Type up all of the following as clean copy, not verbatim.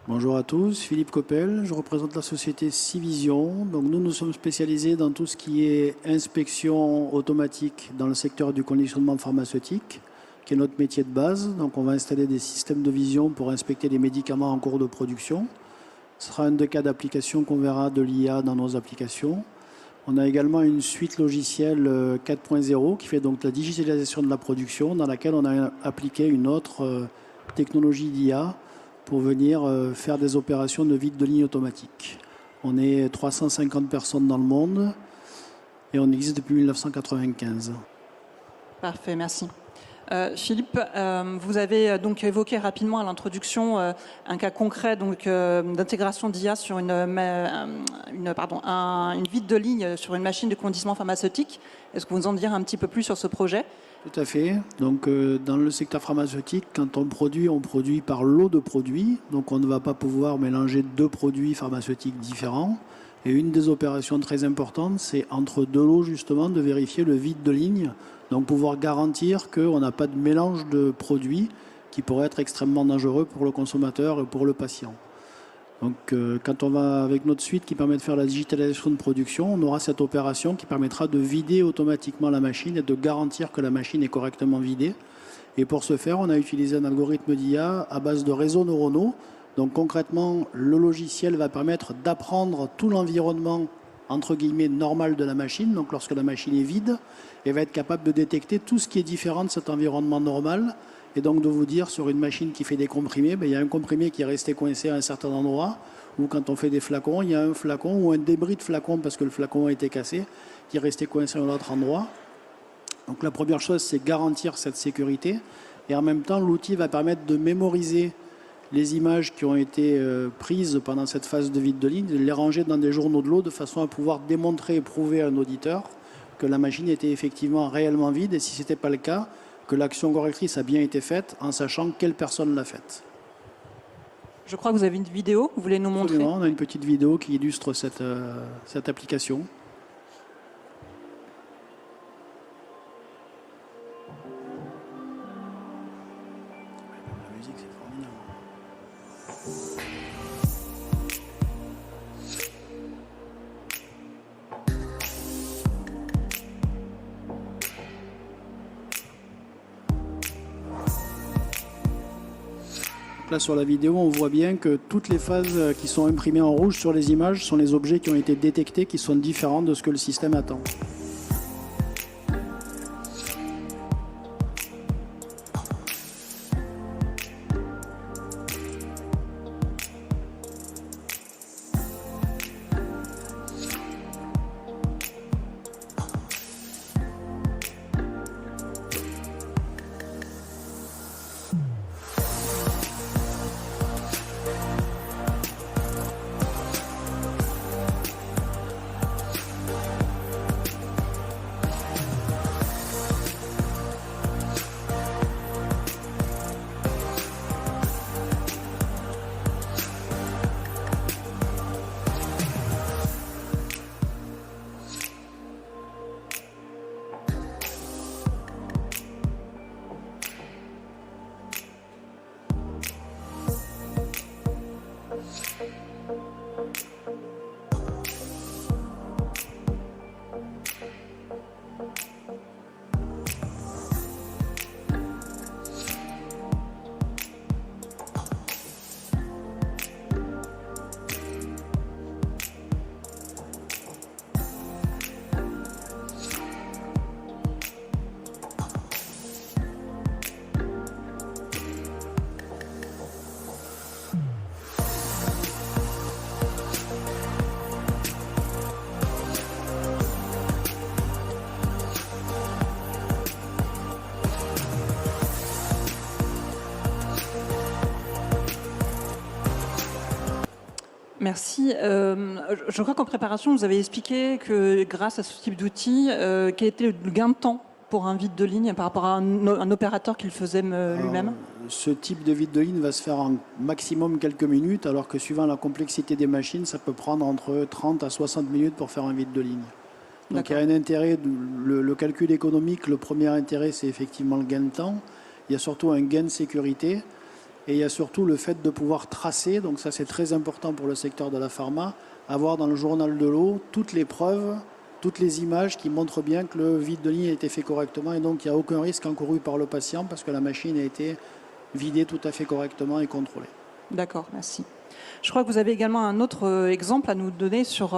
Bonjour à tous, Philippe Coppel, je représente la société Civision. Donc nous sommes spécialisés dans tout ce qui est inspection automatique dans le secteur du conditionnement pharmaceutique, qui est notre métier de base. Donc on va installer des systèmes de vision pour inspecter les médicaments en cours de production. Ce sera un des cas d'application qu'on verra de l'IA dans nos applications. On a également une suite logicielle 4.0 qui fait donc la digitalisation de la production, dans laquelle on a appliqué une autre technologie d'IA pour venir faire des opérations de vide de ligne automatique. On est 350 personnes dans le monde et on existe depuis 1995. Parfait, merci. Philippe, vous avez donc évoqué rapidement à l'introduction un cas concret d'intégration d'IA sur une vide de ligne sur une machine de conditionnement pharmaceutique. Est-ce que vous nous en dire un petit peu plus sur ce projet ? Tout à fait. Donc, dans le secteur pharmaceutique, quand on produit par lot de produits. Donc, on ne va pas pouvoir mélanger deux produits pharmaceutiques différents. Et une des opérations très importantes, c'est entre deux lots, justement, de vérifier le vide de ligne. Donc, pouvoir garantir qu'on n'a pas de mélange de produits qui pourrait être extrêmement dangereux pour le consommateur et pour le patient. Donc, quand on va avec notre suite qui permet de faire la digitalisation de production, on aura cette opération qui permettra de vider automatiquement la machine et de garantir que la machine est correctement vidée. Et pour ce faire, on a utilisé un algorithme d'IA à base de réseaux neuronaux. Donc concrètement, le logiciel va permettre d'apprendre tout l'environnement entre guillemets normal de la machine. Donc lorsque la machine est vide, elle va être capable de détecter tout ce qui est différent de cet environnement normal. Et donc de vous dire, sur une machine qui fait des comprimés, il y a un comprimé qui est resté coincé à un certain endroit, ou quand on fait des flacons, il y a un flacon ou un débris de flacon, parce que le flacon a été cassé, qui est resté coincé à un autre endroit. Donc la première chose, c'est garantir cette sécurité. Et en même temps, l'outil va permettre de mémoriser les images qui ont été prises pendant cette phase de vide de ligne, de les ranger dans des journaux de l'eau, de façon à pouvoir démontrer et prouver à un auditeur que la machine était effectivement réellement vide, et si ce n'était pas le cas, que l'action correctrice a bien été faite en sachant quelle personne l'a faite. Je crois que vous avez une vidéo, vous voulez nous montrer ? Absolument, on a une petite vidéo qui illustre cette application. La musique, c'est formidable. Là, sur la vidéo, on voit bien que toutes les phases qui sont imprimées en rouge sur les images sont les objets qui ont été détectés, qui sont différents de ce que le système attend. Merci. Je crois qu'en préparation, vous avez expliqué que grâce à ce type d'outil, quel était le gain de temps pour un vide de ligne par rapport à un opérateur qui le faisait lui-même ? Ce type de vide de ligne va se faire en maximum quelques minutes, alors que suivant la complexité des machines, ça peut prendre entre 30 à 60 minutes pour faire un vide de ligne. Donc il y a un intérêt, le calcul économique, le premier intérêt, c'est effectivement le gain de temps. Il y a surtout un gain de sécurité. Et il y a surtout le fait de pouvoir tracer, donc ça c'est très important pour le secteur de la pharma, avoir dans le journal de l'eau toutes les preuves, toutes les images qui montrent bien que le vide de ligne a été fait correctement et donc il n'y a aucun risque encouru par le patient parce que la machine a été vidée tout à fait correctement et contrôlée. D'accord, merci. Je crois que vous avez également un autre exemple à nous donner sur,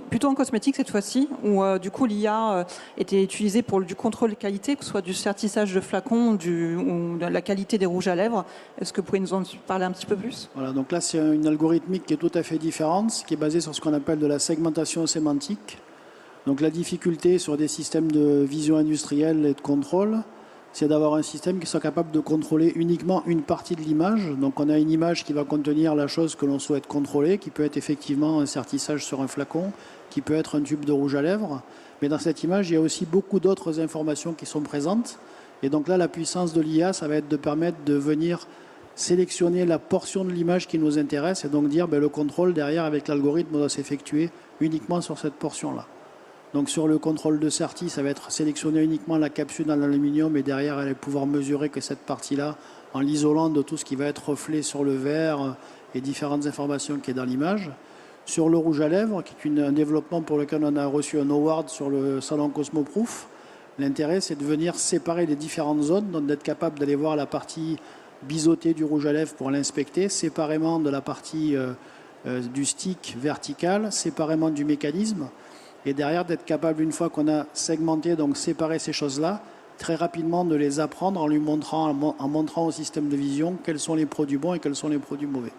plutôt en cosmétique cette fois-ci, où du coup l'IA était utilisée pour du contrôle qualité, que ce soit du certissage de flacons ou de la qualité des rouges à lèvres. Est-ce que vous pouvez nous en parler un petit peu plus? Voilà, donc là c'est une algorithmique qui est tout à fait différente, qui est basée sur ce qu'on appelle de la segmentation sémantique. Donc la difficulté sur des systèmes de vision industrielle et de contrôle, c'est d'avoir un système qui soit capable de contrôler uniquement une partie de l'image. Donc on a une image qui va contenir la chose que l'on souhaite contrôler, qui peut être effectivement un sertissage sur un flacon, qui peut être un tube de rouge à lèvres. Mais dans cette image, il y a aussi beaucoup d'autres informations qui sont présentes. Et donc là, la puissance de l'IA, ça va être de permettre de venir sélectionner la portion de l'image qui nous intéresse et donc dire le contrôle derrière avec l'algorithme doit s'effectuer uniquement sur cette portion-là. Donc sur le contrôle de Certi, ça va être sélectionner uniquement la capsule en aluminium et derrière, elle va pouvoir mesurer que cette partie-là, en l'isolant de tout ce qui va être reflet sur le verre et différentes informations qui est dans l'image. Sur le rouge à lèvres, qui est un développement pour lequel on a reçu un award sur le salon Cosmoproof, l'intérêt c'est de venir séparer les différentes zones, donc d'être capable d'aller voir la partie biseautée du rouge à lèvres pour l'inspecter, séparément de la partie du stick vertical, séparément du mécanisme. Et derrière, d'être capable, une fois qu'on a segmenté, donc séparé ces choses-là, très rapidement de les apprendre en montrant au système de vision quels sont les produits bons et quels sont les produits mauvais.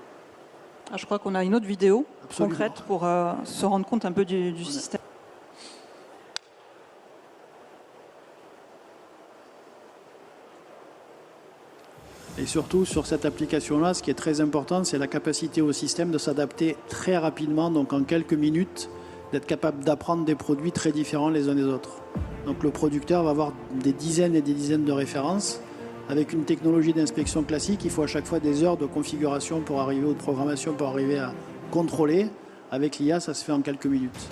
Je crois qu'on a une autre vidéo Absolument. concrète pour se rendre compte un peu du système. Et surtout, sur cette application-là, ce qui est très important, c'est la capacité au système de s'adapter très rapidement, donc en quelques minutes, d'être capable d'apprendre des produits très différents les uns des autres. Donc le producteur va avoir des dizaines et des dizaines de références. Avec une technologie d'inspection classique, il faut à chaque fois des heures de configuration pour arriver ou de programmation pour arriver à contrôler. Avec l'IA, ça se fait en quelques minutes.